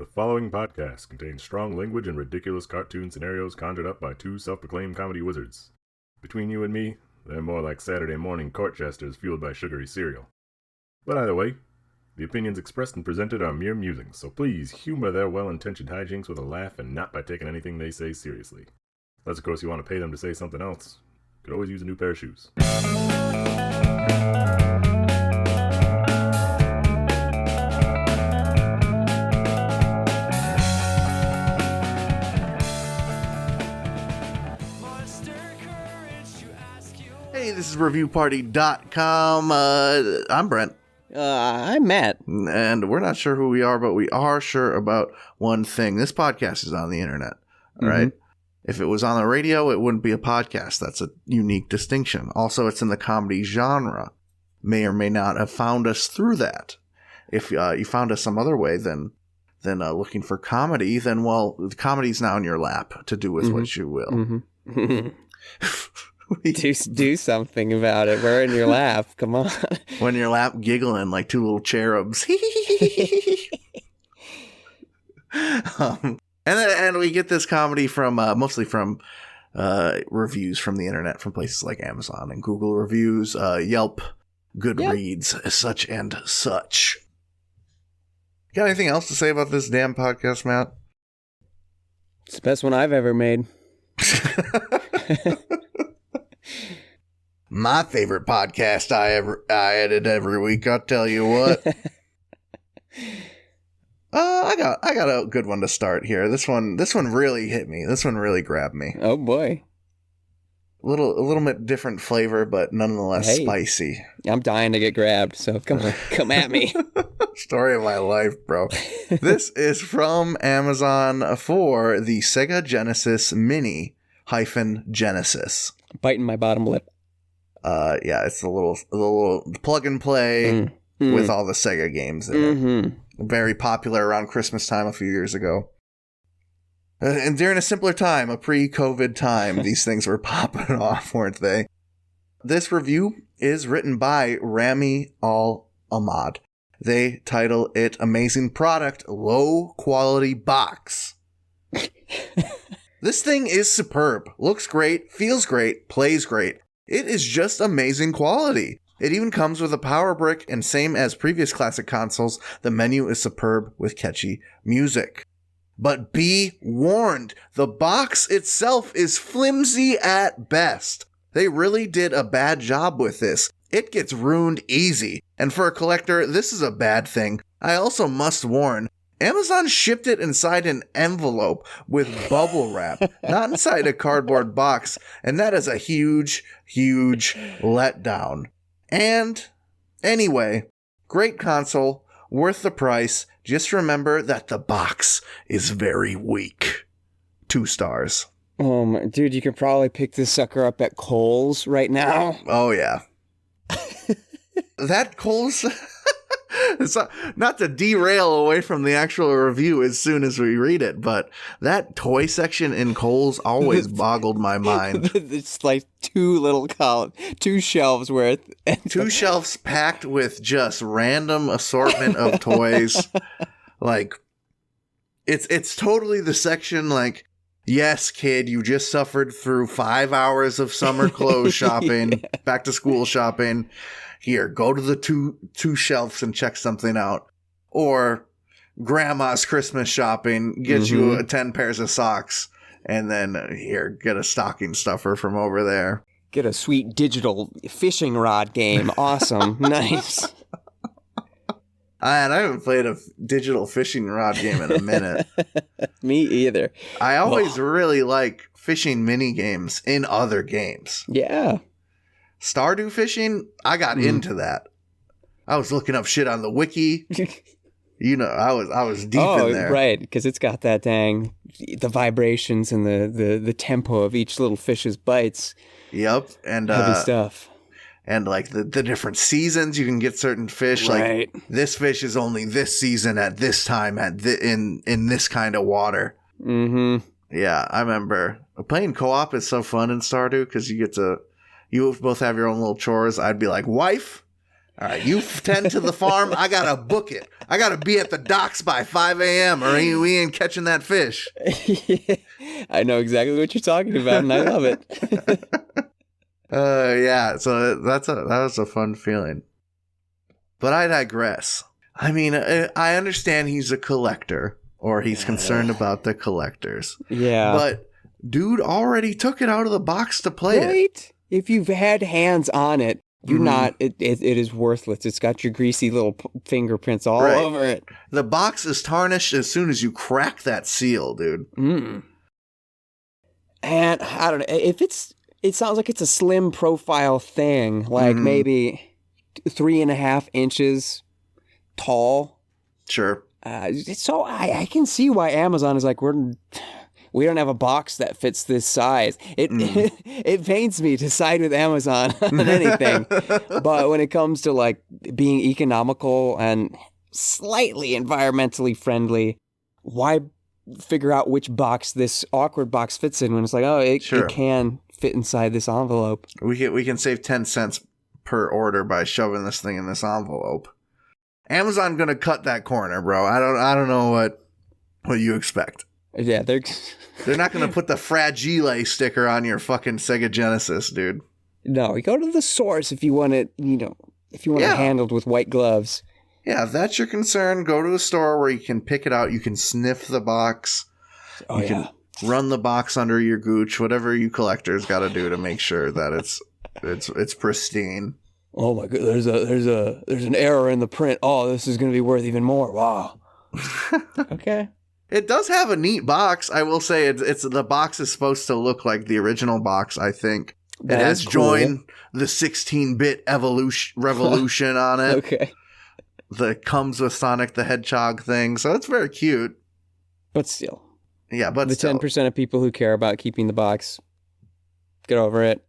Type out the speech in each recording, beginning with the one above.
The following podcast contains strong language and ridiculous cartoon scenarios conjured up by two self-proclaimed comedy wizards. Between you and me, they're more like Saturday morning court jesters fueled by sugary cereal. But either way, the opinions expressed and presented are mere musings, so please humor their well-intentioned hijinks with a laugh and not by taking anything they say seriously. Unless, of course, you want to pay them to say something else. Could always use a new pair of shoes. Hey, this is ReviewParty.com. I'm Brent. I'm Matt. And we're not sure who we are, but we are sure about one thing. This podcast is on the internet, all right? If it was on the radio, it wouldn't be a podcast. That's a unique distinction. Also, it's in the comedy genre. May or may not have found us through that. If you found us some other way than looking for comedy, then, well, the comedy's now in your lap to do with what you will. Do something about it. We're in your lap. Come on. When your lap giggling like two little cherubs. And we get this comedy from mostly from reviews from the internet, from places like Amazon and Google reviews, Yelp, Goodreads, such and such. Got anything else to say about this damn podcast, Matt? It's the best one I've ever made. My favorite podcast I edit every week. I'll tell you what. I got a good one to start here. This one really hit me. This one really grabbed me. Oh boy. A little bit different flavor, but nonetheless spicy. I'm dying to get grabbed, so come at me. Story of my life, bro. This is from Amazon for the Sega Genesis Mini -Genesis. Biting my bottom lip. Yeah, it's a little plug and play with all the Sega games in it. Very popular around Christmas time a few years ago. And during a simpler time, a pre-COVID time, these things were popping off, weren't they? This review is written by Rami Al-Ahmad. They title it Amazing Product, Low Quality Box. This thing is superb. Looks great, feels great, plays great. It is just amazing quality. It even comes with a power brick, and same as previous classic consoles, the menu is superb with catchy music. But be warned, the box itself is flimsy at best. They really did a bad job with this. It gets ruined easy, and for a collector, this is a bad thing. I also must warn, Amazon shipped it inside an envelope with bubble wrap, not inside a cardboard box, and that is a huge, huge letdown. And anyway, great console, worth the price. Just remember that the box is very weak. 2 stars. Dude, you could probably pick this sucker up at Kohl's right now. Oh, yeah. That Kohl's... It's not to derail away from the actual review as soon as we read it, but that toy section in Kohl's always boggled my mind. It's like 2 shelves worth. 2 shelves packed with just random assortment of toys. Like, it's totally the section like, yes, kid, you just suffered through 5 hours of summer clothes shopping, back to school shopping. Here, go to the two shelves and check something out. Or grandma's Christmas shopping, get you 10 pairs of socks, and then here, get a stocking stuffer from over there. Get a sweet digital fishing rod game. Awesome. Nice. And I haven't played a digital fishing rod game in a minute. Me either. I always really like fishing mini games in other games. Yeah. Stardew fishing, I got into that. I was looking up shit on the wiki. You know, I was deep in there. Oh, right, because it's got that the vibrations and the tempo of each little fish's bites. Yep, and heavy stuff. And like the different seasons, you can get certain fish. Right. Like this fish is only this season at this time in this kind of water. Yeah, I remember playing co-op is so fun in Stardew because you both have your own little chores. I'd be like, wife, All right, you tend to the farm. I got to book it. I got to be at the docks by 5 a.m. or we ain't catching that fish. I know exactly what you're talking about, and I love it. Yeah, so that was a fun feeling. But I digress. I mean, I understand he's a collector, or he's concerned about the collectors. Yeah. But dude already took it out of the box to play it. If you've had hands on it, you're not. It is worthless. It's got your greasy little fingerprints all over it. The box is tarnished as soon as you crack that seal, dude. And I don't know if it sounds like it's a slim profile thing, like maybe 3.5 inches tall. Sure. So I can see why Amazon is like, we don't have a box that fits this size. It pains me to side with Amazon on anything. But when it comes to like being economical and slightly environmentally friendly, why figure out which box this awkward box fits in when it's like, oh, it can fit inside this envelope. We can save 10 cents per order by shoving this thing in this envelope. Amazon gonna cut that corner, bro. I don't know what you expect. Yeah, they're not gonna put the Fragile sticker on your fucking Sega Genesis, dude. No, you go to the source if you want it, if you want it handled with white gloves. Yeah, if that's your concern, go to a store where you can pick it out. You can sniff the box. You can run the box under your gooch, whatever you collectors got to do to make sure that it's pristine. Oh my god, there's an error in the print. Oh, this is going to be worth even more. Wow. Okay. It does have a neat box. I will say it's the box is supposed to look like the original box, I think. It has joined the 16-bit revolution on it. Okay. That comes with Sonic the Hedgehog thing. So it's very cute. But still. Yeah, but the 10% of people who care about keeping the box, get over it.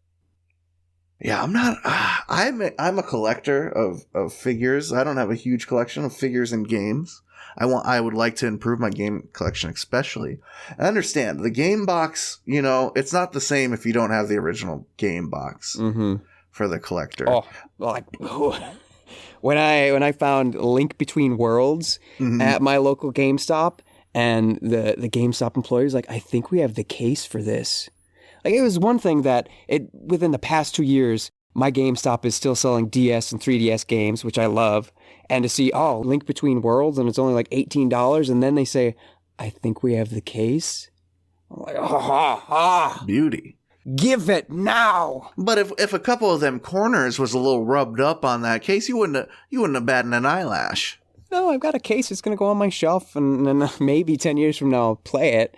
Yeah, I'm not. I'm a collector of figures. I don't have a huge collection of figures and games. I would like to improve my game collection, especially. I understand the game box. It's not the same if you don't have the original game box for the collector. Oh, like when I found Link Between Worlds at my local GameStop, and the GameStop employee's like, I think we have the case for this. Like, it was one thing that within the past 2 years, my GameStop is still selling DS and 3DS games, which I love. And to see, Link Between Worlds, and it's only like $18, and then they say, I think we have the case. I'm like, beauty. Give it now. But if a couple of them corners was a little rubbed up on that case, you wouldn't have batted an eyelash. No, I've got a case. It's going to go on my shelf, and then maybe 10 years from now I'll play it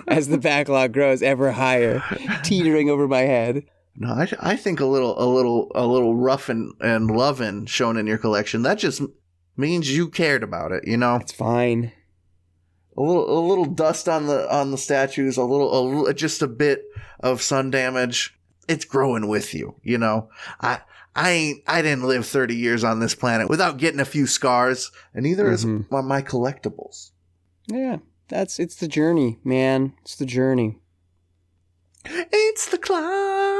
as the backlog grows ever higher, teetering over my head. No, I think a little rough and loving shown in your collection, that just means you cared about it, It's fine. A little dust on the statues, just a bit of sun damage. It's growing with you, I didn't live 30 years on this planet without getting a few scars, and neither is my collectibles. Yeah, it's the journey, man. It's the journey. It's the climb.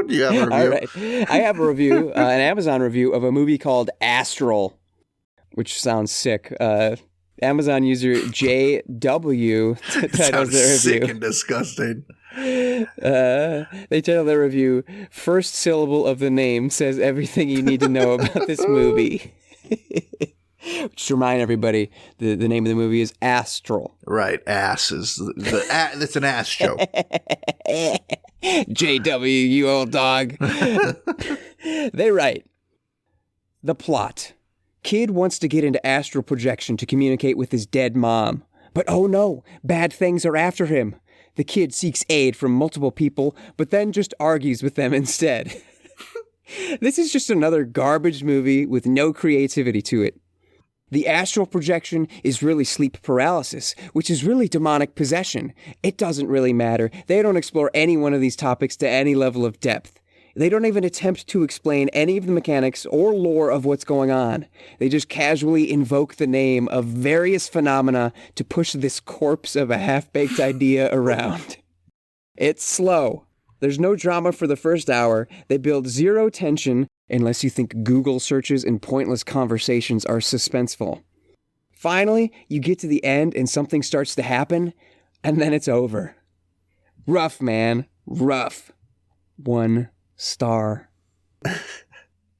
Do you have a review? All right. I have a review, an Amazon review of a movie called Astral, which sounds sick. Amazon user JW titles their review. Sick and disgusting. They title their review, "First syllable of the name says everything you need to know about this movie." Just to remind everybody, the name of the movie is Astral. Right, ass is that's an ass joke. JW, you old dog. They write, the plot. Kid wants to get into astral projection to communicate with his dead mom. But oh no, bad things are after him. The kid seeks aid from multiple people, but then just argues with them instead. This is just another garbage movie with no creativity to it. The astral projection is really sleep paralysis, which is really demonic possession. It doesn't really matter. They don't explore any one of these topics to any level of depth. They don't even attempt to explain any of the mechanics or lore of what's going on. They just casually invoke the name of various phenomena to push this corpse of a half-baked idea around. It's slow. There's no drama for the first hour. They build zero tension unless you think Google searches and pointless conversations are suspenseful. Finally, you get to the end and something starts to happen, and then it's over. Rough, man. Rough. 1 star.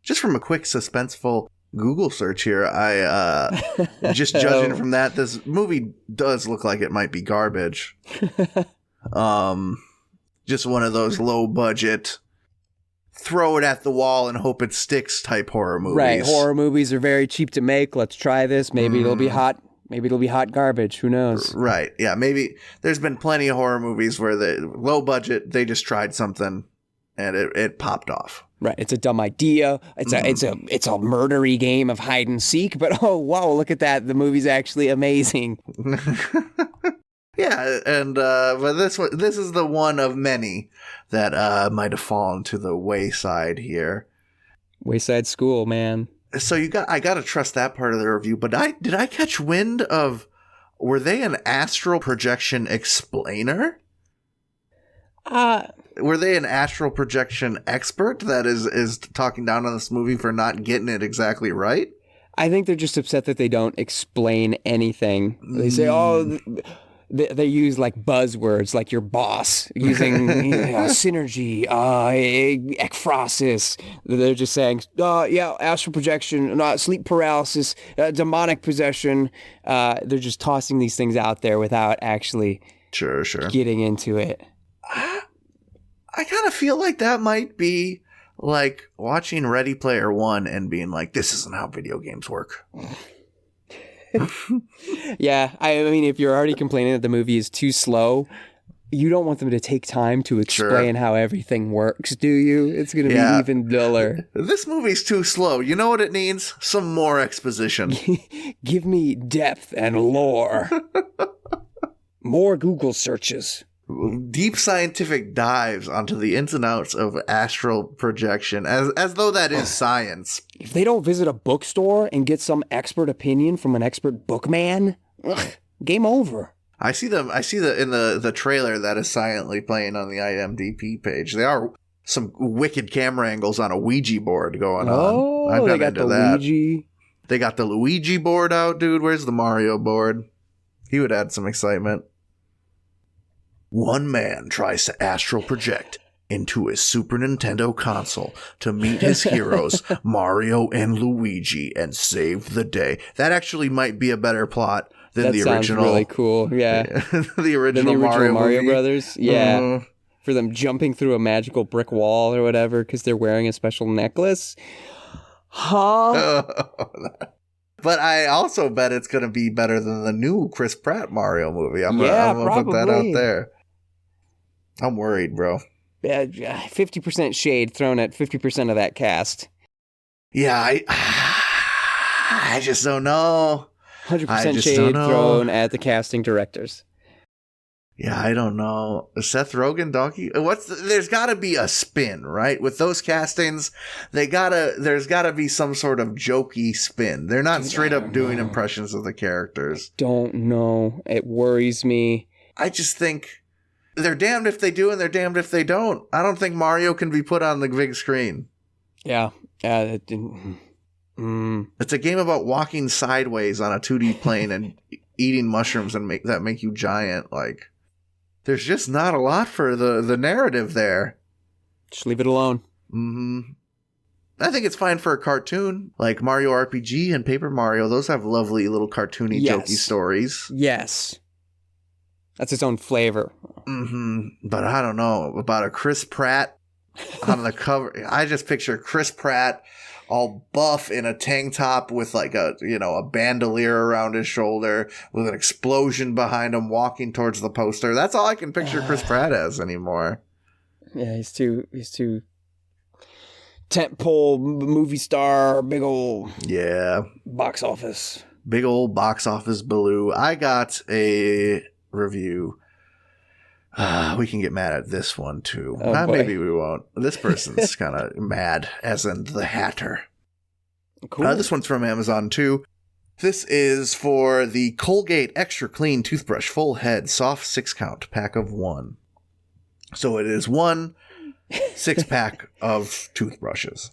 Just from a quick suspenseful Google search here, I just judging from that, this movie does look like it might be garbage. Just one of those low budget, throw it at the wall and hope it sticks type horror movies. Right, horror movies are very cheap to make. Let's try this. Maybe it'll be hot. Maybe it'll be hot garbage. Who knows? Right. Yeah. Maybe there's been plenty of horror movies where the low budget, they just tried something and it popped off. Right. It's a dumb idea. It's a murdery game of hide and seek. But oh wow, look at that! The movie's actually amazing. Yeah, and but this is the one of many that might have fallen to the wayside here. Wayside School, man. So I got to trust that part of the review. But did I catch wind of? Were they an astral projection explainer? Were they an astral projection expert that is talking down on this movie for not getting it exactly right? I think they're just upset that they don't explain anything. They say, oh, they use like buzzwords like your boss using synergy, ekphrosis. They're just saying, yeah, astral projection, sleep paralysis, demonic possession. They're just tossing these things out there without actually sure getting into it. I kind of feel like that might be like watching Ready Player One and being like, this isn't how video games work. Yeah, I mean, if you're already complaining that the movie is too slow, you don't want them to take time to explain how everything works, do you? It's going to be even duller. This movie's too slow. You know what it needs? Some more exposition. Give me depth and lore. More Google searches. Deep scientific dives onto the ins and outs of astral projection, as though that is science. If they don't visit a bookstore and get some expert opinion from an expert bookman, game over. I see in the trailer that is silently playing on the IMDb page. There are some wicked camera angles on a Ouija board going on. Oh, they got the Ouija. They got the Luigi board out, dude. Where's the Mario board? He would add some excitement. One man tries to astral project into his Super Nintendo console to meet his heroes, Mario and Luigi, and save the day. That actually might be a better plot than the original. That sounds really cool, yeah. the original Mario Brothers, yeah. For them jumping through a magical brick wall or whatever because they're wearing a special necklace. Huh? But I also bet it's going to be better than the new Chris Pratt Mario movie. I'm going to put that out there. I'm worried, bro. 50% shade thrown at 50% of that cast. Yeah, I just don't know. 100% shade thrown at the casting directors. Yeah, I don't know. Seth Rogen, Donkey. There's got to be a spin, right? With those castings, there's got to be some sort of jokey spin. They're not straight up doing impressions of the characters. Don't know. It worries me. I just think they're damned if they do and they're damned if they don't. I don't think Mario can be put on the big screen. Yeah. It's a game about walking sideways on a 2D plane and eating mushrooms and make you giant. Like, there's just not a lot for the narrative there. Just leave it alone. Mm-hmm. I think it's fine for a cartoon. Like Mario RPG and Paper Mario, those have lovely little cartoony, jokey stories. Yes. That's its own flavor. Mm-hmm. But I don't know about a Chris Pratt on the cover. I just picture Chris Pratt all buff in a tank top with like a bandolier around his shoulder with an explosion behind him walking towards the poster. That's all I can picture Chris Pratt as anymore. Yeah, he's too tentpole movie star, big old box office. Big old box office baloo. I got a review. We can get mad at this one too. Maybe we won't. This person's kind of mad, as in the Hatter. Cool. This one's from Amazon too. This is for the Colgate Extra Clean Toothbrush Full Head Soft 6 Count pack of 1. So it is 1 6-pack of toothbrushes.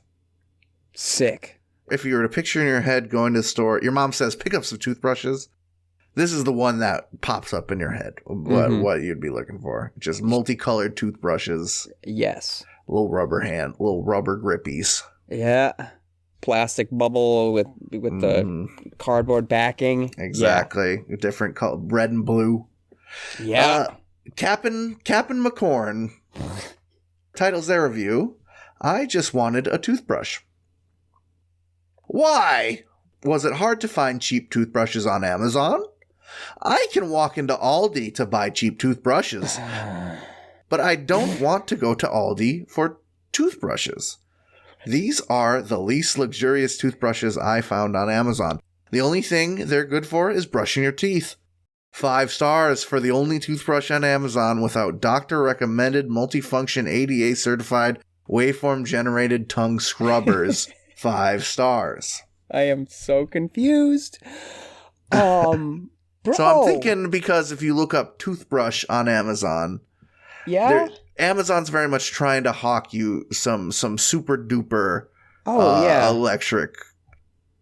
Sick. If you were to picture in your head going to the store, your mom says, pick up some toothbrushes. This is the one that pops up in your head, what you'd be looking for. Just multicolored toothbrushes. Yes. Little rubber grippies. Yeah. Plastic bubble with the cardboard backing. Exactly. Yeah. Different color, red and blue. Yeah. Cap'n McCorn titles their review, I just wanted a toothbrush. Why? Was it hard to find cheap toothbrushes on Amazon? I can walk into Aldi to buy cheap toothbrushes, but I don't want to go to Aldi for toothbrushes. These are the least luxurious toothbrushes I found on Amazon. The only thing they're good for is brushing your teeth. 5 stars for the only toothbrush on Amazon without doctor-recommended multifunction ADA certified waveform generated tongue scrubbers. 5 stars. I am so confused. Bro. So I'm thinking, because if you look up toothbrush on Amazon, Amazon's very much trying to hawk you some super duper electric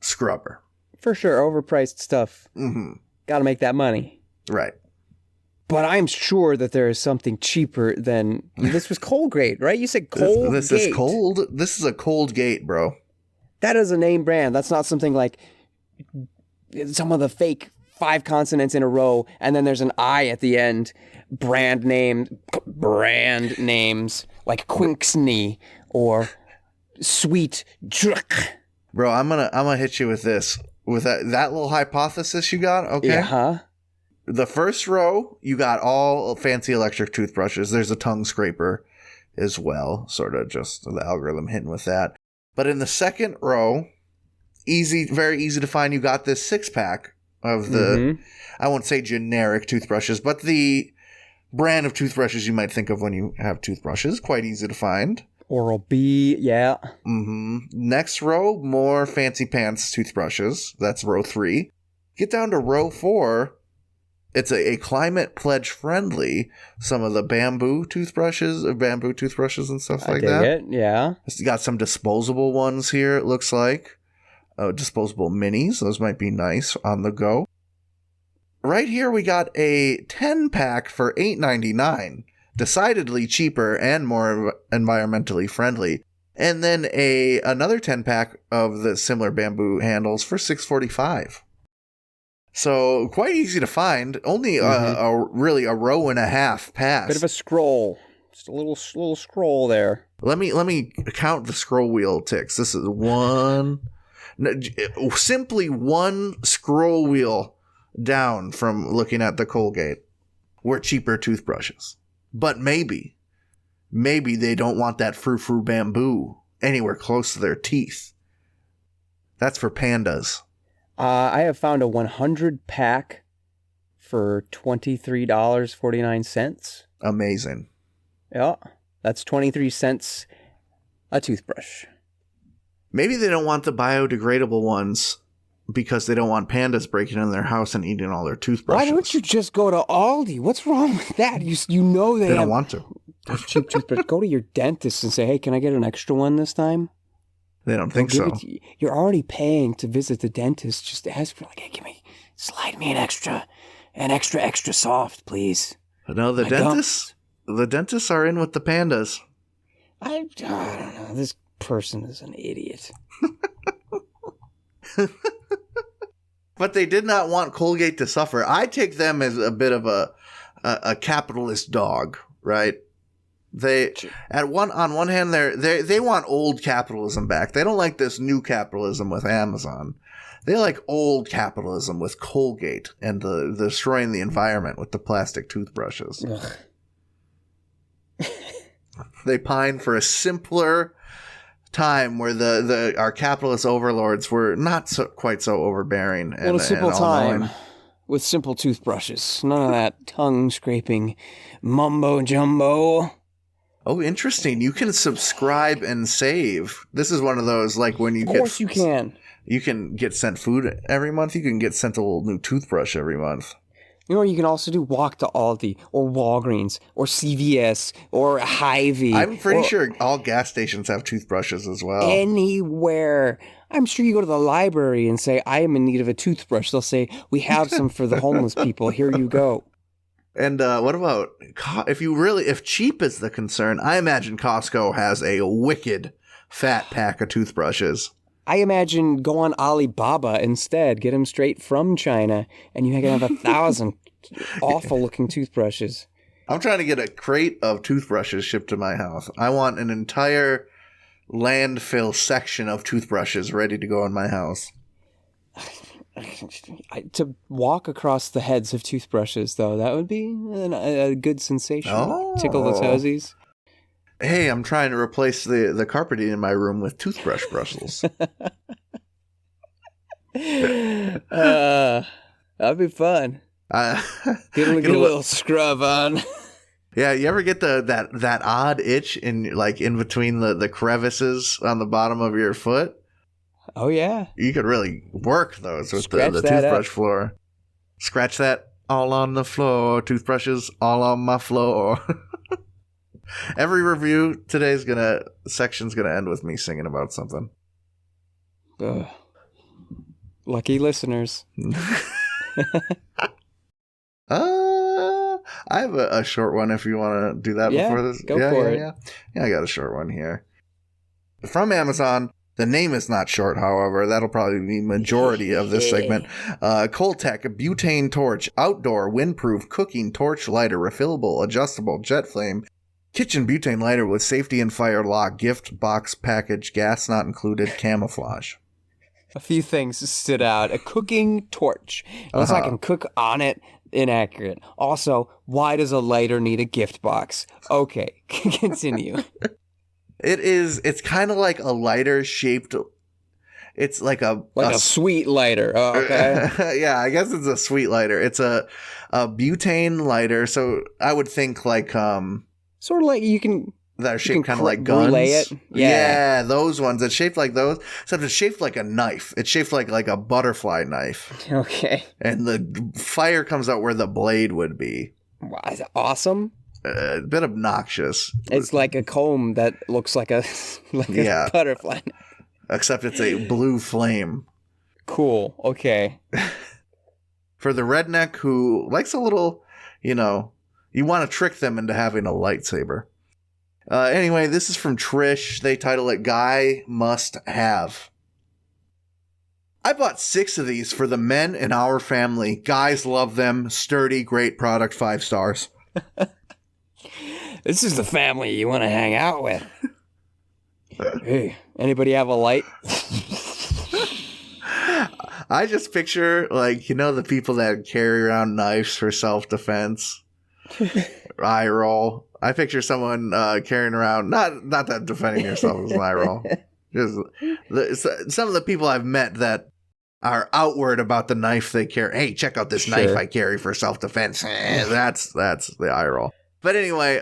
scrubber. For sure, overpriced stuff. Mm-hmm. Got to make that money. Right. But I'm sure that there is something cheaper than... This was Colgate, right? You said Colgate. This is cold. This is a Colgate, bro. That is a name brand. That's not something like some of the fake 5 consonants in a row, and then there's an I at the end. Brand names like Quinksney or Sweet Druck. Bro, I'm gonna hit you with this. With that little hypothesis you got, okay? Yeah. The first row, you got all fancy electric toothbrushes. There's a tongue scraper as well, sort of just the algorithm hitting with that. But in the second row, very easy to find, you got this 6-pack of the, I won't say generic toothbrushes, but the brand of toothbrushes you might think of when you have toothbrushes. Quite easy to find. Oral-B, yeah. Next row, more fancy pants toothbrushes. That's row 3. Get down to row 4. It's a climate pledge friendly. Some of the bamboo toothbrushes and stuff like that. It, yeah. It's got some disposable ones here, it looks like. Disposable minis. Those might be nice on the go. Right here we got a 10-pack for $8.99. Decidedly cheaper and more environmentally friendly. And then another 10-pack of the similar bamboo handles for $6.45. So quite easy to find. Only really a row and a half past. Bit of a scroll. Just a little scroll there. Let me count the scroll wheel ticks. This is simply one scroll wheel down from looking at the Colgate were cheaper toothbrushes. But maybe they don't want that frou-frou bamboo anywhere close to their teeth. That's for pandas. I have found a 100-pack for $23.49. Amazing. Yeah, that's 23 cents a toothbrush. Maybe they don't want the biodegradable ones because they don't want pandas breaking in their house and eating all their toothbrushes. Why don't you just go to Aldi? What's wrong with that? You know they don't want to. Those cheap toothbrushes. Go to your dentist and say, hey, can I get an extra one this time? They don't think so. You're already paying to visit the dentist. Just ask for hey, slide me an extra soft, please. No, the dentists are in with the pandas. I don't know. This person is an idiot. But they did not want Colgate to suffer. I take them as a bit of a capitalist dog, right? On one hand they want old capitalism back. They don't like this new capitalism with Amazon. They like old capitalism with Colgate and the destroying the environment with the plastic toothbrushes. They pine for a simpler time where our capitalist overlords were not quite so overbearing. And a simple time with simple toothbrushes. None of that tongue scraping mumbo jumbo. Oh, interesting. You can subscribe and save. This is one of those, like when you get... Of course you can. You can get sent food every month. You can get sent a little new toothbrush every month. You know what you can also do? Walk to Aldi or Walgreens or CVS or Hy-Vee. I'm pretty sure all gas stations have toothbrushes as well. Anywhere. I'm sure you go to the library and say, I am in need of a toothbrush. They'll say, we have some for the homeless people. Here you go. And what about if cheap is the concern? I imagine Costco has a wicked fat pack of toothbrushes. I imagine go on Alibaba instead. Get them straight from China, and you can have 1,000 awful-looking toothbrushes. I'm trying to get a crate of toothbrushes shipped to my house. I want an entire landfill section of toothbrushes ready to go in my house. To walk across the heads of toothbrushes, though, that would be a good sensation. Oh. Tickle the toesies. Hey, I'm trying to replace the carpeting in my room with toothbrush bristles. That'd be fun. Get a little scrub on. Yeah, you ever get that odd itch in between the crevices on the bottom of your foot? Oh yeah, you could really work those with the that toothbrush up. floor. Scratch that all on the floor. Toothbrushes all on my floor. Every review section's gonna end with me singing about something. Lucky listeners. I have a short one if you want to do that before this. Go for it. Yeah, I got a short one here. From Amazon. The name is not short, however. That'll probably be majority of this segment. Kohl Tech butane torch, outdoor, windproof cooking torch lighter, refillable, adjustable, jet flame, kitchen butane lighter with safety and fire lock, gift box package, gas not included, camouflage. A few things stood out. A cooking torch. Unless I can cook on it, inaccurate. Also, why does a lighter need a gift box? Okay, continue. It's kind of like a lighter shaped. It's like a sweet lighter. Oh, okay. Yeah, I guess it's a sweet lighter. It's a butane lighter. So I would think like sort of like you can. That are shaped kind of like guns. It. Yeah, those ones. It's shaped like those. Except it's shaped like a knife. It's shaped like a butterfly knife. Okay. And the fire comes out where the blade would be. Wow, is it awesome? A bit obnoxious. It's like a comb that looks like a butterfly. Except it's a blue flame. Cool. Okay. For the redneck who likes a little, you want to trick them into having a lightsaber. Anyway, this is from Trish. They title it Guy Must Have. I bought 6 of these for the men in our family. Guys love them. Sturdy, great product, 5 stars. This is the family you want to hang out with. Hey, anybody have a light? I just picture, the people that carry around knives for self-defense. Eye roll. I picture someone carrying around, not that defending yourself is an eye roll. Just some of the people I've met that are outward about the knife they carry. Hey, check out this knife I carry for self-defense. That's the eye roll. But anyway,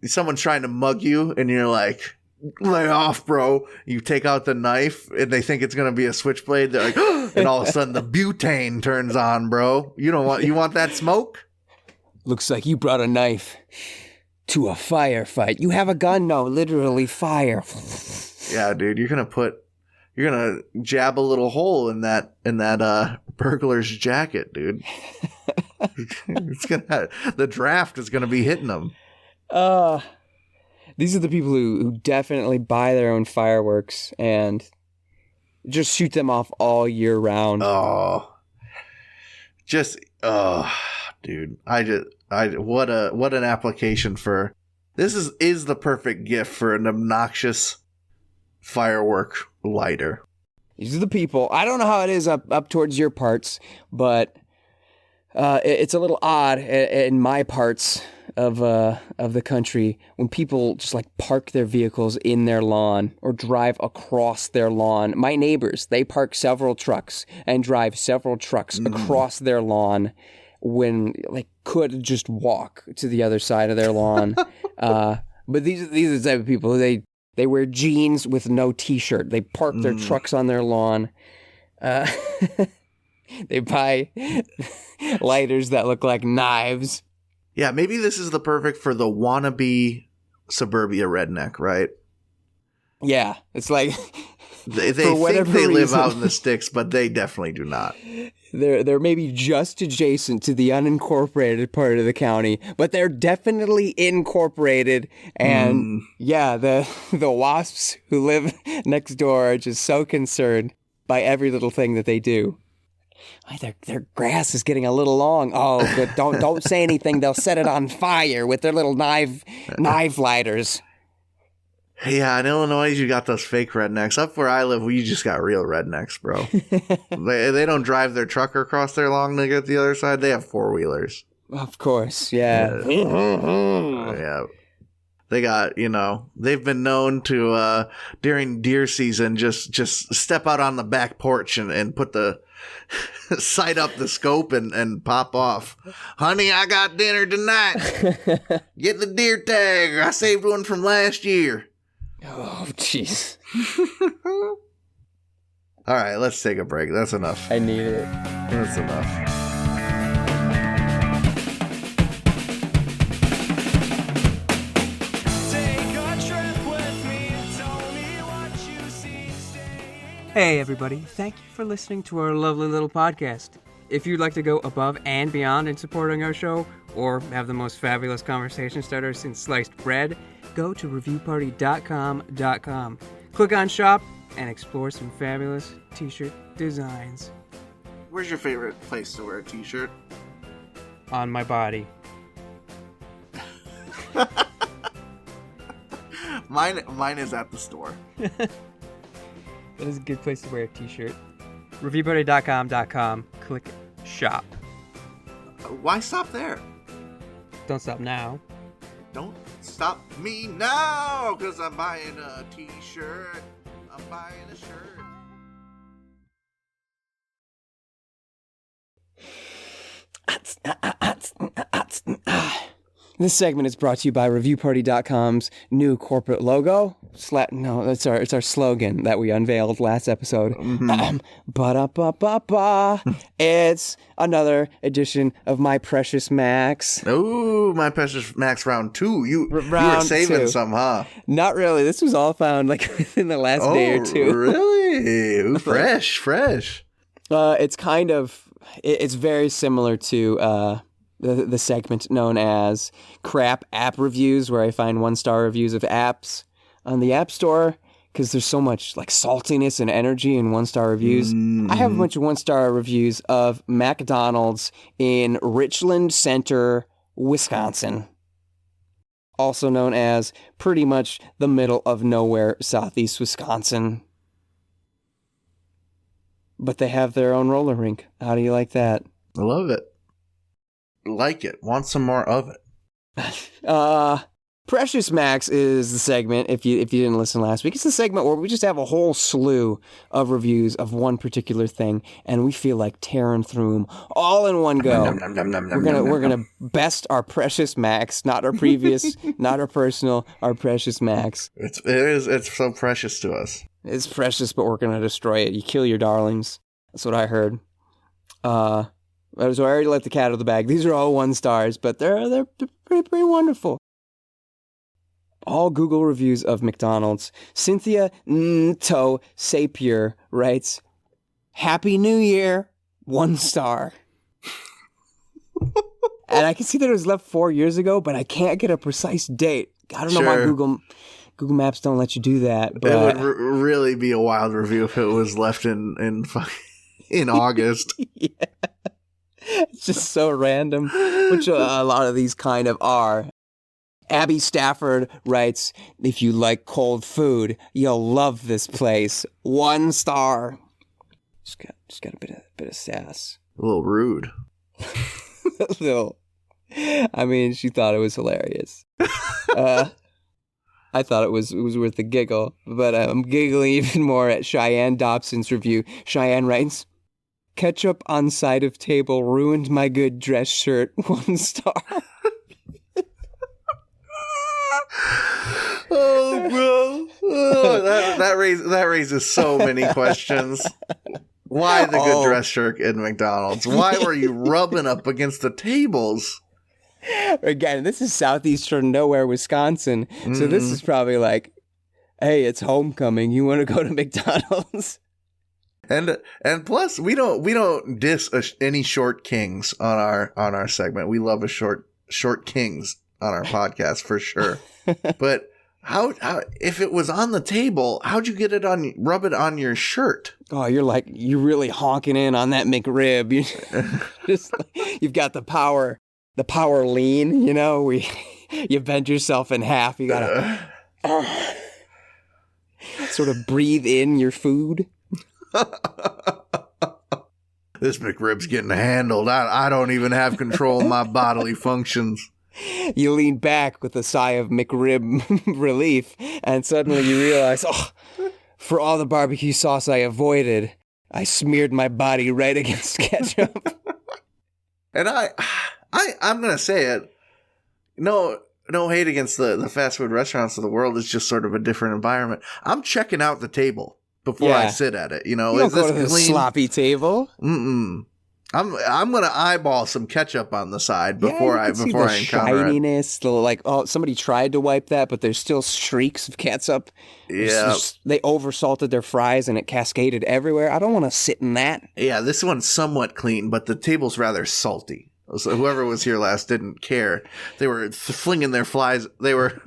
someone's trying to mug you, and you're like, lay off, bro. You take out the knife, and they think it's going to be a switchblade. They're like, and all of a sudden the butane turns on, bro. You want that smoke? Looks like you brought a knife to a firefight. You have a gun? No, literally fire. Yeah, dude, you're gonna jab a little hole in that burglar's jacket, dude. The draft is gonna be hitting them. These are the people who definitely buy their own fireworks and just shoot them off all year round. Dude, what an application for this is the perfect gift for an obnoxious firework lighter. These are the people. I don't know how it is up towards your parts, but it's a little odd in my parts of the country when people just park their vehicles in their lawn or drive across their lawn. My neighbors, they park several trucks and drive several trucks across their lawn when could just walk to the other side of their lawn. But these are the type of people they wear jeans with no t-shirt. They park their trucks on their lawn. They buy lighters that look like knives. Yeah, maybe this is the perfect for the wannabe suburbia redneck, right? Yeah, it's like They for think whatever they live reason, out in the sticks, but they definitely do not. they're maybe just adjacent to the unincorporated part of the county, but they're definitely incorporated. And yeah, the wasps who live next door are just so concerned by every little thing that they do. Their grass is getting a little long. Oh, but don't say anything. They'll set it on fire with their little knife lighters. Yeah, in Illinois, you got those fake rednecks. Up where I live, we just got real rednecks, bro. They don't drive their trucker across their lawn to get the other side. They have four-wheelers. Of course, yeah. Yeah. They got, they've been known to, during deer season, just step out on the back porch and put the sight up the scope and pop off. Honey, I got dinner tonight. Get the deer tag. I saved one from last year. Oh, jeez. All right, let's take a break. That's enough. I need it. That's enough. Hey, everybody. Thank you for listening to our lovely little podcast. If you'd like to go above and beyond in supporting our show, or have the most fabulous conversation starter since sliced bread, go to reviewparty.com. Click on shop and explore some fabulous t-shirt designs. Where's your favorite place to wear a t-shirt? On my body. Mine is at the store. That is a good place to wear a t-shirt. Reviewparty.com. Click shop. Why stop there? Don't stop now. Don't stop me now, because I'm buying a t-shirt. I'm buying a shirt. This segment is brought to you by ReviewParty.com's new corporate logo. It's our slogan that we unveiled last episode. Ba-da-ba-ba-ba. It's another edition of My Precious Max. Ooh, My Precious Max round 2. You were saving two. some, huh? Not really. This was all found within the last day or two. Really? Ooh, fresh. It's kind of... It's very similar to... The segment known as Crap App Reviews, where I find 1-star reviews of apps on the App Store, because there's so much saltiness and energy in 1-star reviews. I have a bunch of 1-star reviews of McDonald's in Richland Center, Wisconsin, also known as pretty much the middle of nowhere, southeast Wisconsin. But they have their own roller rink. How do you like that? I love it. Like it. Want some more of it. Precious Max is the segment, if you didn't listen last week. It's the segment where we just have a whole slew of reviews of one particular thing, and we feel like tearing through them all in one go. We're gonna best our Precious Max, not our previous, not our personal, our Precious Max. It's so precious to us. It's precious, but we're gonna destroy it. You kill your darlings. That's what I heard. So I already let the cat out of the bag. These are all 1-stars, but they're pretty wonderful. All Google reviews of McDonald's. Cynthia Nto Sapir writes, "Happy New Year, 1 star." And I can see that it was left 4 years ago, but I can't get a precise date. I don't know why Google Maps don't let you do that. But it would really be a wild review if it was left in August. Yeah. It's just so random, which a lot of these kind of are. Abby Stafford writes, "If you like cold food, you'll love this place. 1 star." Just got a bit of sass. A little rude. A little. I mean, she thought it was hilarious. I thought it was worth a giggle, but I'm giggling even more at Cheyenne Dobson's review. Cheyenne writes, "Ketchup on side of table ruined my good dress shirt. 1 star." Oh, bro. Oh, that raises so many questions. Why the good dress shirt in McDonald's? Why were you rubbing up against the tables? Again, this is southeastern nowhere, Wisconsin. So this is probably like, hey, it's homecoming. You want to go to McDonald's? And plus, we don't diss any short kings on our segment. We love a short kings on our podcast for sure. But how if it was on the table, how'd you get it on? Rub it on your shirt? Oh, you're really honking in on that McRib. You've got the power lean. You know, you bend yourself in half. You gotta sort of breathe in your food. This McRib's getting handled. I don't even have control of my bodily functions. You lean back with a sigh of McRib relief, and suddenly you realize, for all the barbecue sauce I avoided, I smeared my body right against ketchup. And I'm gonna say it. No hate against the fast food restaurants of the world. It's just sort of a different environment. I'm checking out the table before I sit at it. You know, you don't go to the sloppy table. I'm gonna eyeball some ketchup on the side before I encounter shininess, it. Somebody tried to wipe that, but there's still streaks of ketchup. Yeah, they oversalted their fries and it cascaded everywhere. I don't want to sit in that. Yeah, this one's somewhat clean, but the table's rather salty. So whoever was here last didn't care. They were flinging their flies. They were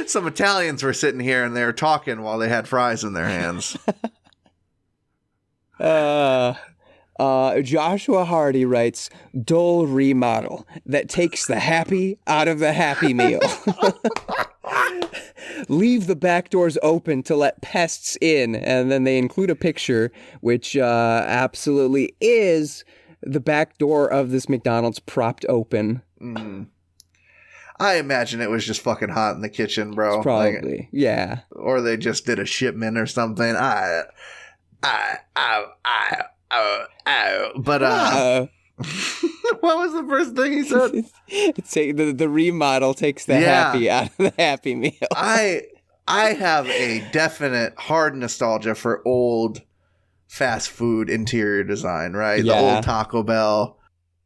some Italians were sitting here and they were talking while they had fries in their hands. Joshua Hardy writes, dull remodel that takes the happy out of the Happy Meal. Leave the back doors open to let pests in. And then they include a picture, which absolutely is the back door of this McDonald's propped open. I imagine it was just fucking hot in the kitchen, bro. It's probably, yeah. Or they just did a shipment or something. But what was the first thing he said? It's the remodel takes the happy out of the Happy Meal. I have a definite hard nostalgia for old fast food interior design, right? Yeah. The old Taco Bell,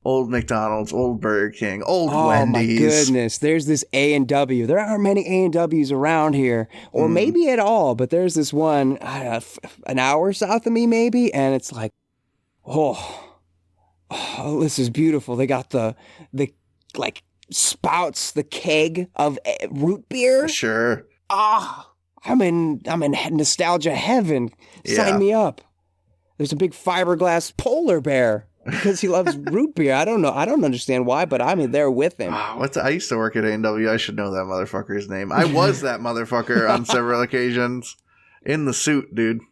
old McDonald's, old Burger King, old Wendy's. Oh my goodness, there's this A&W. There aren't many A&Ws around here, or maybe at all, but there's this one an hour south of me maybe, and it's like, oh, this is beautiful. They got the like spouts, the keg of root beer. Sure. I'm in nostalgia heaven. Sign me up. There's a big fiberglass polar bear because he loves root beer. I don't know. I don't understand why, but I'm there with him. I used to work at A&W. I should know that motherfucker's name. I was that motherfucker on several occasions in the suit, dude.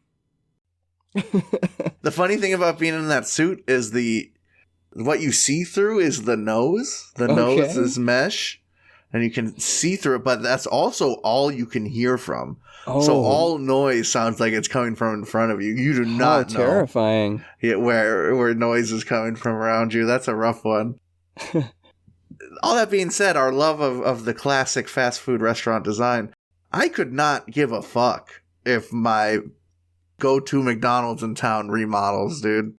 The funny thing about being in that suit is what you see through is the nose. The nose is mesh, and you can see through it, but that's also all you can hear from. So all noise sounds like it's coming from in front of you. You do not know. Terrifying. Where noise is coming from around you. That's a rough one. All that being said, our love of the classic fast food restaurant design, I could not give a fuck if my go-to McDonald's in town remodels, dude.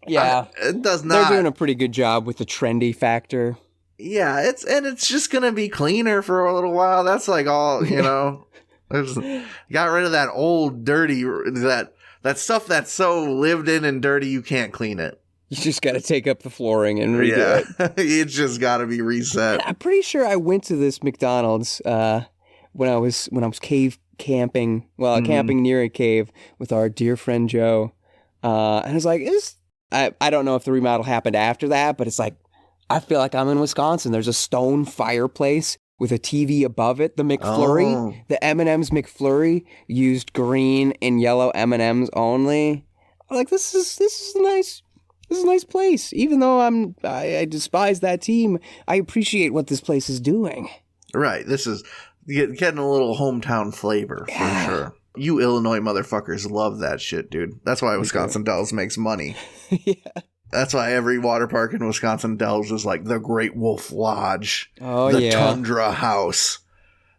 Yeah. It does not. They're doing a pretty good job with the trendy factor. Yeah, it's just going to be cleaner for a little while. That's like all, you know. Got rid of that old dirty, that stuff that's so lived in and dirty you can't clean it. You just got to take up the flooring and redo it. It's just got to be reset. I'm pretty sure I went to this McDonald's when I was cave camping. Well, camping near a cave with our dear friend Joe. And I was like, I don't know if the remodel happened after that, but it's like, I feel like I'm in Wisconsin. There's a stone fireplace with a TV above it. The McFlurry, the M&M's McFlurry used green and yellow M&M's only. I'm like, this is nice. This is a nice place. Even though I despise that team, I appreciate what this place is doing. Right. This is getting a little hometown flavor for sure. You Illinois motherfuckers love that shit, dude. That's why Wisconsin Dells makes money. Yeah. That's why every water park in Wisconsin Dells is like the Great Wolf Lodge, the Tundra House.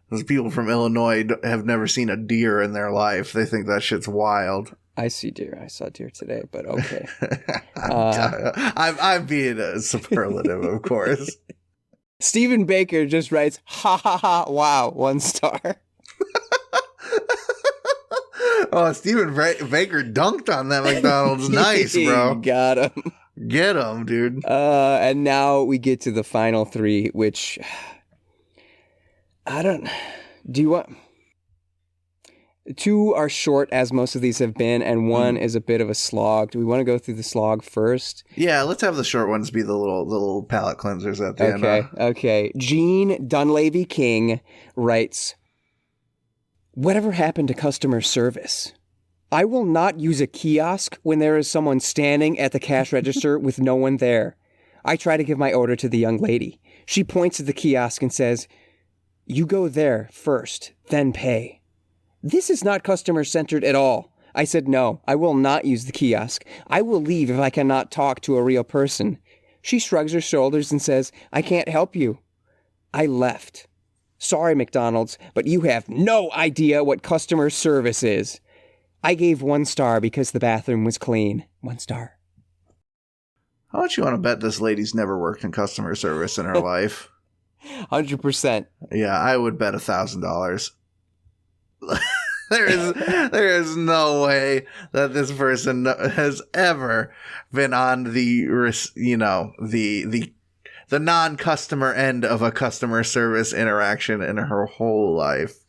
Those people from Illinois have never seen a deer in their life. They think that shit's wild. I see deer. I saw deer today, but okay. I'm being a superlative, of course. Stephen Baker just writes, ha ha ha, wow, 1 star. Oh, Stephen Baker dunked on that McDonald's. Nice, bro. Got him. Get him, dude. And now we get to the final 3, which do you want... 2 are short, as most of these have been, and 1 is a bit of a slog. Do we want to go through the slog first? Yeah, let's have the short ones be the little palate cleansers at the end. Okay. Gene Dunleavy King writes, whatever happened to customer service? I will not use a kiosk when there is someone standing at the cash register with no one there. I try to give my order to the young lady. She points at the kiosk and says, you go there first, then pay. This is not customer-centered at all. I said, no, I will not use the kiosk. I will leave if I cannot talk to a real person. She shrugs her shoulders and says, I can't help you. I left. Sorry, McDonald's, but you have no idea what customer service is. I gave 1 star because the bathroom was clean. 1 star. How much you want to bet this lady's never worked in customer service in her life? 100%. Yeah, I would bet $1,000. There is no way that this person has ever been on the non-customer end of a customer service interaction in her whole life.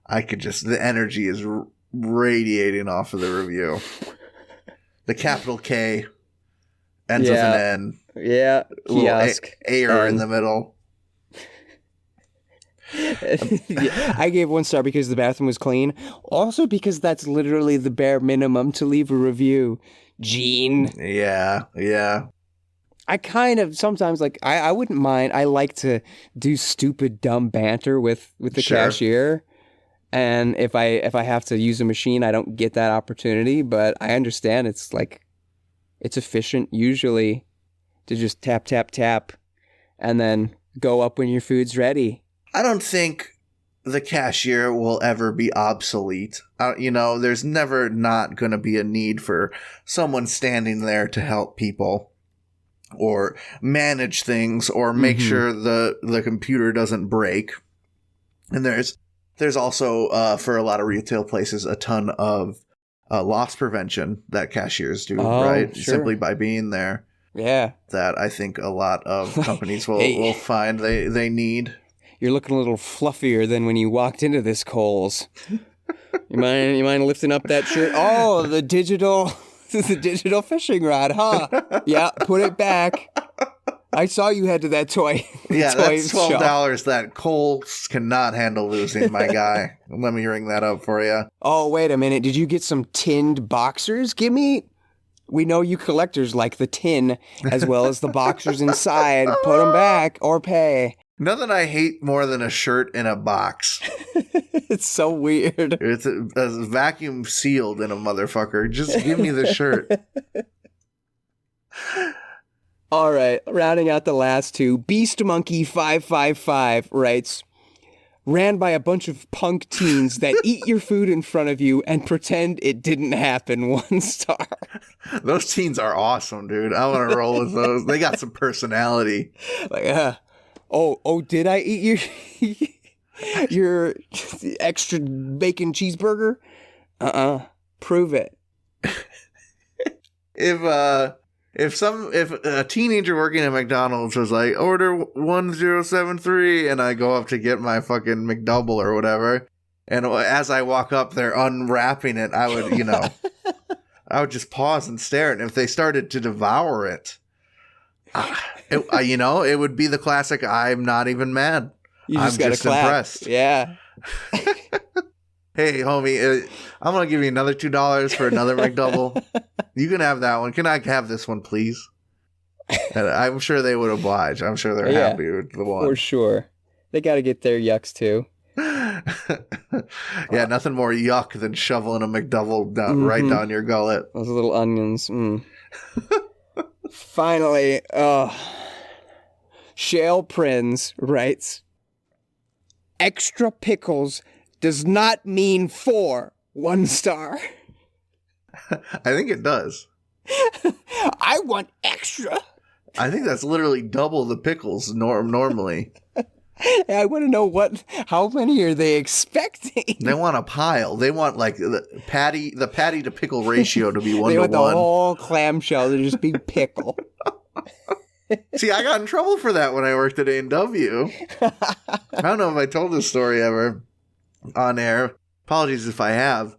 The energy is radiating off of the review. The capital K ends with an N. Yeah, kiosk. Air in the middle. Yeah, I gave 1 star because the bathroom was clean. Also because that's literally the bare minimum to leave a review. Gene. Yeah. I kind of sometimes I wouldn't mind. I like to do stupid, dumb banter with the cashier. And if I have to use a machine, I don't get that opportunity. But I understand it's efficient usually to just tap, tap, tap, and then go up when your food's ready. I don't think the cashier will ever be obsolete. There's never not going to be a need for someone standing there to help people or manage things or make sure the computer doesn't break. And there's also, for a lot of retail places, a ton of loss prevention that cashiers do, right? Sure. Simply by being there. Yeah. That I think a lot of companies will find they need. You're looking a little fluffier than when you walked into this Kohl's. You mind lifting up that shirt? Oh, the digital fishing rod, huh? Yeah, put it back. I saw you head to that toy. Yeah, that's $12 shop. that Kohl cannot handle losing, my guy. Let me ring that up for you. Oh, wait a minute. Did you get some tinned boxers? We know you collectors like the tin as well as the boxers inside. Put them back or pay. Nothing I hate more than a shirt in a box. It's so weird. It's a vacuum sealed in a motherfucker. Just give me the shirt. All right, rounding out the last 2, Beast Monkey 555 writes, ran by a bunch of punk teens that eat your food in front of you and pretend it didn't happen. 1 star. Those teens are awesome, dude. I want to roll with those. They got some personality. Oh, did I eat your extra bacon cheeseburger? Prove it. If a teenager working at McDonald's was like, order 1073, and I go up to get my fucking McDouble or whatever, and as I walk up, they're unwrapping it, I would, I would just pause and stare, and if they started to devour it, it would be the classic, I'm not even mad. I'm just impressed. Yeah. Hey, homie, I'm going to give you another $2 for another McDouble. You can have that one. Can I have this one, please? And I'm sure they would oblige. I'm sure they're happy with the one. For sure. They got to get their yucks, too. Yeah, nothing more yuck than shoveling a McDouble right down your gullet. Those little onions. Finally, Shale Prinz writes, extra pickles does not mean 4. 1 star. I think it does. I want extra. I think that's literally double the pickles normally. I want to know how many are they expecting? They want a pile. They want like the patty to pickle ratio to be 1 They to want the 1. whole clamshell to just be pickle. See, I got in trouble for that when I worked at A&W. I don't know if I told this story ever on air. Apologies if I have.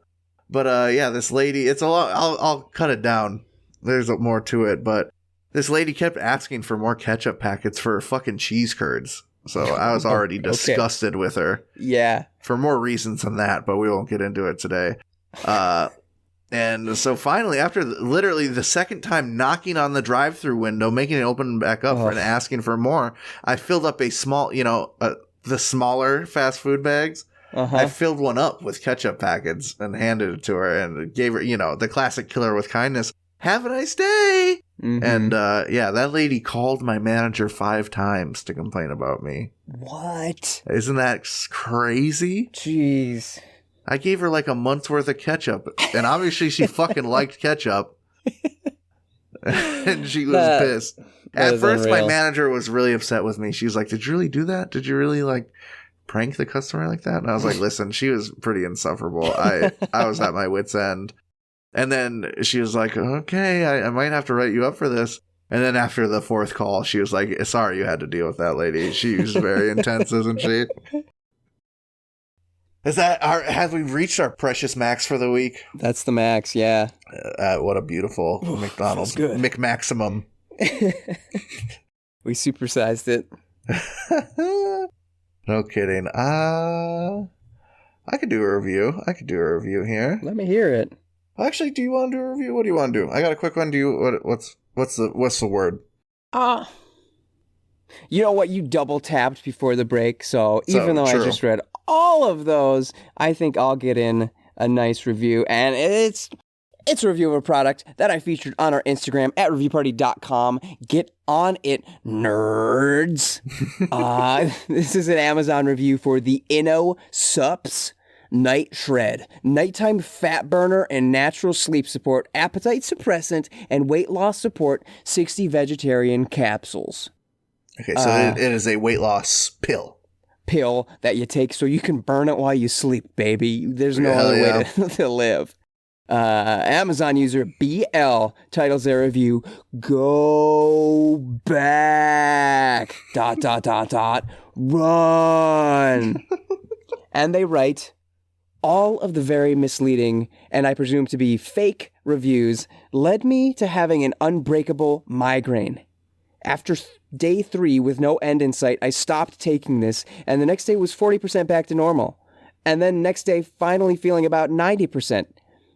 But yeah, this lady, it's a lot. I'll cut it down. There's more to it, but this lady kept asking for more ketchup packets for fucking cheese curds. So I was already disgusted with her. Yeah. For more reasons than that, but we won't get into it today. And so finally, after literally the second time knocking on the drive-through window, making it open back up and asking for more, I filled up a small, the smaller fast food bags. I filled one up with ketchup packets and handed it to her and gave her, the classic killer with kindness. Have a nice day. Mm-hmm. And yeah, that lady called my manager 5 times to complain about me. What? Isn't that crazy? Jeez. I gave her like a month's worth of ketchup, and obviously she fucking liked ketchup. And she was pissed. At first, unreal. My manager was really upset with me. She was like, "Did you really do that? Did you really like prank the customer like that?" And I was like, "Listen, she was pretty insufferable. I was at my wit's end." And then she was like, "Okay, I might have to write you up for this." And then after the 4th call, she was like, "Sorry you had to deal with that lady. She's very intense, isn't she?" Have we reached our precious max for the week? That's the max, yeah. What a beautiful McDonald's McMaximum. We supersized it. No kidding. I could do a review. Here. Let me hear it. Actually, do you want to do a review? What do you want to do? I got a quick one. What's the word? You know what? You double tapped before the break, so even though true. I just read all of those, I think I'll get in a nice review, and it's a review of a product that I featured on our Instagram at reviewparty.com. Get on it, nerds. This is an Amazon review for the Inno Sups Night Shred, nighttime fat burner and natural sleep support, appetite suppressant, and weight loss support, 60 vegetarian capsules. Okay, so it is a weight loss pill that you take so you can burn it while you sleep, baby. There's no other way to live. Amazon user BL titles their review, "Go back, ... run." And they write, "All of the very misleading, and I presume to be fake reviews, led me to having an unbreakable migraine. After day 3 with no end in sight, I stopped taking this, and the next day was 40% back to normal. And then next day, finally feeling about 90%.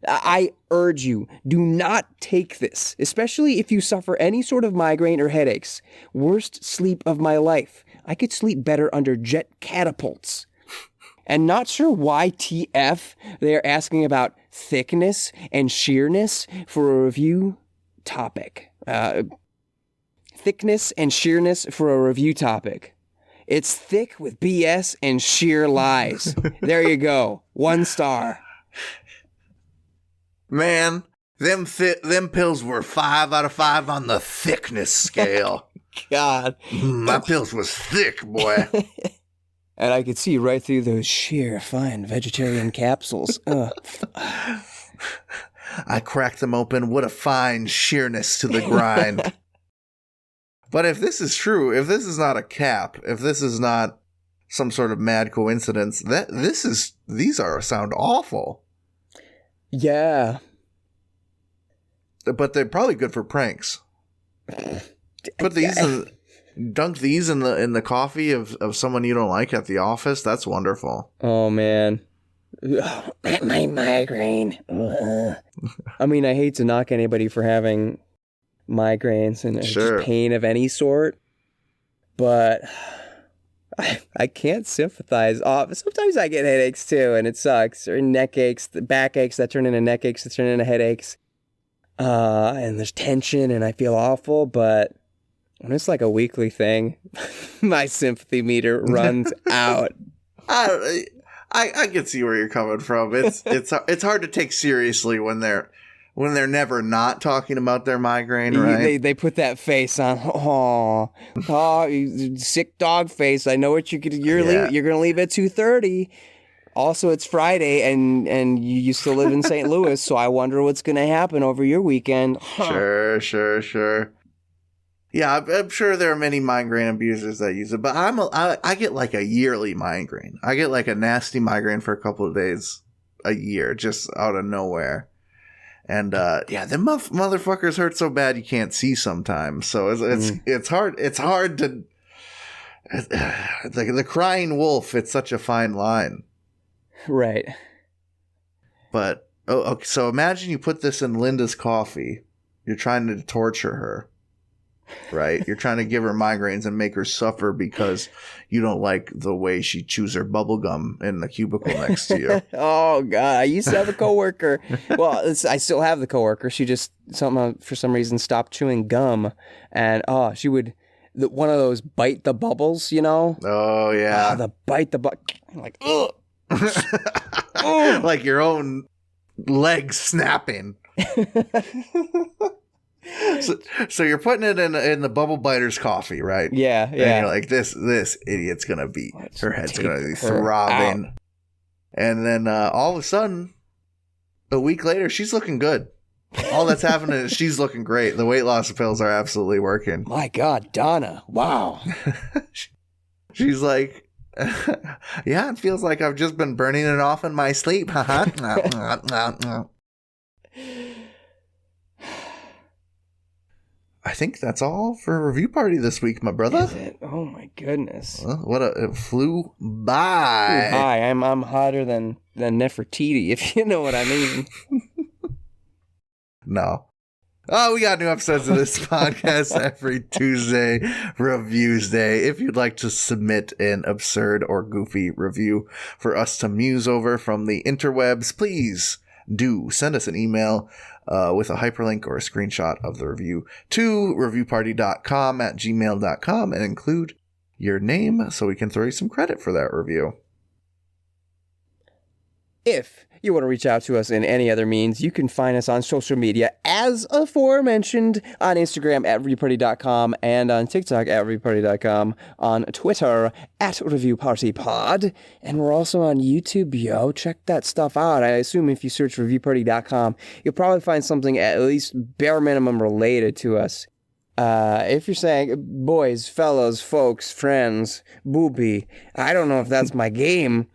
I urge you, do not take this, especially if you suffer any sort of migraine or headaches. Worst sleep of my life. I could sleep better under jet catapults." And not sure why TF they're asking about thickness and sheerness for a review topic. Thickness and sheerness for a review topic. It's thick with BS and sheer lies. There you go. 1 star. Man, them pills were 5 out of 5 on the thickness scale. God. My pills was thick, boy. And I could see right through those sheer, fine vegetarian capsules. I cracked them open. What a fine sheerness to the grind. But if this is true, if this is not a cap, if this is not some sort of mad coincidence, these sound awful. Yeah. But they're probably good for pranks. Dunk these in the coffee of someone you don't like at the office. That's wonderful. Oh man. My migraine. I mean, I hate to knock anybody for having migraines and just pain of any sort, but I can't sympathize. Sometimes I get headaches too, and it sucks. Or neck aches, back aches that turn into neck aches that turn into headaches. And there's tension, and I feel awful. But when it's like a weekly thing, my sympathy meter runs out. I can see where you're coming from. It's hard to take seriously when they're when they're never not talking about their migraine, right? They put that face on. Oh, sick dog face. I know what you're going to leave at 2:30. Also, it's Friday, and you used to live in St. Louis, so I wonder what's going to happen over your weekend. Sure. Yeah, I'm sure there are many migraine abusers that use it, but I get like a yearly migraine. I get like a nasty migraine for a couple of days a year, just out of nowhere. And yeah, the motherfuckers hurt so bad you can't see sometimes. So it's hard. It's hard to the crying wolf. It's such a fine line. Right. But okay, so imagine you put this in Linda's coffee. You're trying to torture her. Right? You're trying to give her migraines and make her suffer because you don't like the way she chews her bubble gum in the cubicle next to you. Oh, God. I used to have a coworker. Well, I still have the coworker. She just, for some reason, stopped chewing gum. And, she would, one of those bite the bubbles, you know? Oh, yeah. The bite the like, ugh. Like your own legs snapping. So you're putting it in the bubble biter's coffee, right? Yeah. And you're like, this idiot's gonna be, her head's gonna be throbbing. Out. And then all of a sudden, a week later, she's looking good. All that's happening is she's looking great. The weight loss pills are absolutely working. My God, Donna! Wow. She's like, yeah, it feels like I've just been burning it off in my sleep. I think that's all for Review Party this week, my brother. Is it? Oh my goodness! Well, it flew by. I'm hotter than Nefertiti, if you know what I mean. No. Oh, we got new episodes of this podcast every Tuesday, Reviews Day. If you'd like to submit an absurd or goofy review for us to muse over from the interwebs, please do send us an email with a hyperlink or a screenshot of the review to reviewparty.com@gmail.com and include your name so we can throw you some credit for that review. If you want to reach out to us in any other means, you can find us on social media as aforementioned on Instagram @reviewparty.com and on TikTok @reviewparty.com, on Twitter @reviewpartypod, and we're also on YouTube, yo. Check that stuff out. I assume if you search reviewparty.com, you'll probably find something at least bare minimum related to us. If you're saying, boys, fellows, folks, friends, booby, I don't know if that's my game,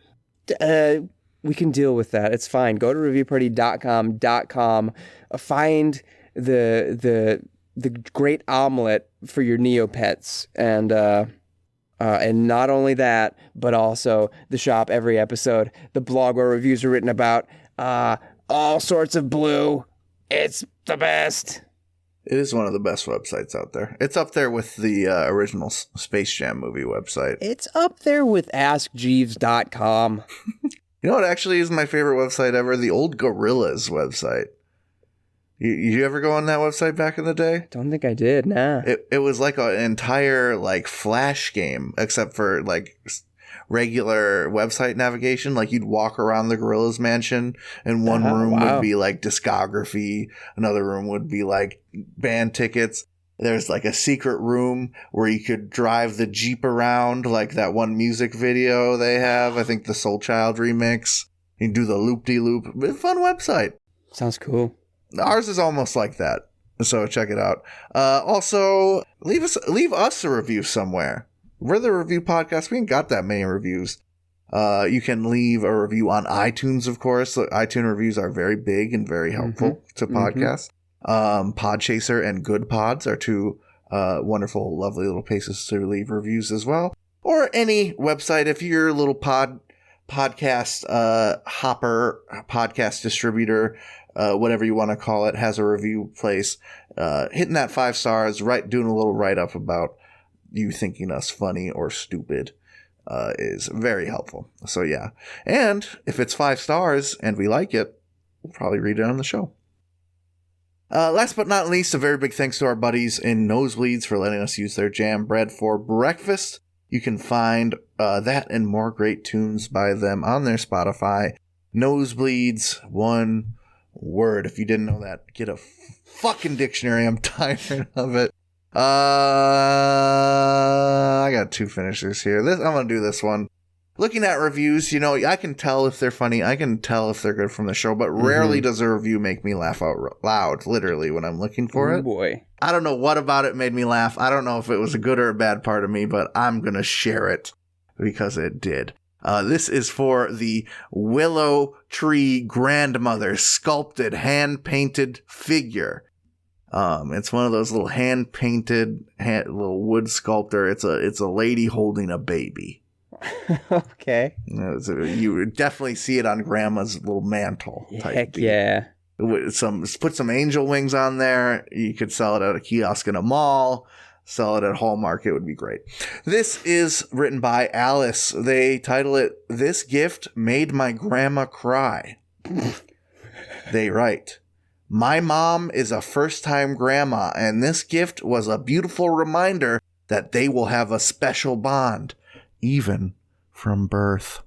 we can deal with that. It's fine. Go to reviewparty.com, find the great omelet for your Neopets, and not only that, but also the shop every episode, the blog where reviews are written about, all sorts of blue. It's the best. It is one of the best websites out there. It's up there with the original Space Jam movie website. It's up there with AskJeeves.com. You know what actually is my favorite website ever? The old Gorillaz website. You ever go on that website back in the day? Don't think I did, nah. It was like an entire like Flash game, except for like regular website navigation. Like you'd walk around the Gorillaz mansion, and one room would be like discography, another room would be like band tickets. There's like a secret room where you could drive the Jeep around, like that one music video they have. I think the Soul Child remix. You can do the loop-de-loop. Fun website. Sounds cool. Ours is almost like that, so check it out. Also, leave us a review somewhere. We're the review podcast. We ain't got that many reviews. You can leave a review on iTunes, of course. iTunes reviews are very big and very helpful to podcasts. Podchaser and Good Pods are two wonderful, lovely little places to leave reviews as well. Or any website, if you're a little podcast hopper, podcast distributor, whatever you want to call it, has a review place, hitting that 5 stars, doing a little write-up about you thinking us funny or stupid is very helpful. So yeah. And if it's 5 stars and we like it, we'll probably read it on the show. Last but not least, a very big thanks to our buddies in Nosebleeds for letting us use their jam bread for breakfast. You can find that and more great tunes by them on their Spotify. Nosebleeds, one word. If you didn't know that, get a fucking dictionary. I'm tired of it. I got 2 finishers here. I'm going to do this one. Looking at reviews, you know, I can tell if they're funny. I can tell if they're good from the show, but rarely does a review make me laugh out loud, literally, when I'm looking for it. Oh, boy. I don't know what about it made me laugh. I don't know if it was a good or a bad part of me, but I'm going to share it because it did. This is for the Willow Tree Grandmother sculpted, hand-painted figure. It's one of those little hand-painted, little wood sculptor. It's a lady holding a baby. Okay. You would definitely see it on Grandma's little mantle. Heck yeah. Put some angel wings on there. You could sell it at a kiosk in a mall. Sell it at Hallmark. It would be great. This is written by Alice. They title it, "This Gift Made My Grandma Cry." They write, "My mom is a first-time grandma, and this gift was a beautiful reminder that they will have a special bond, even from birth."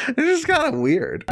It's just kind of weird.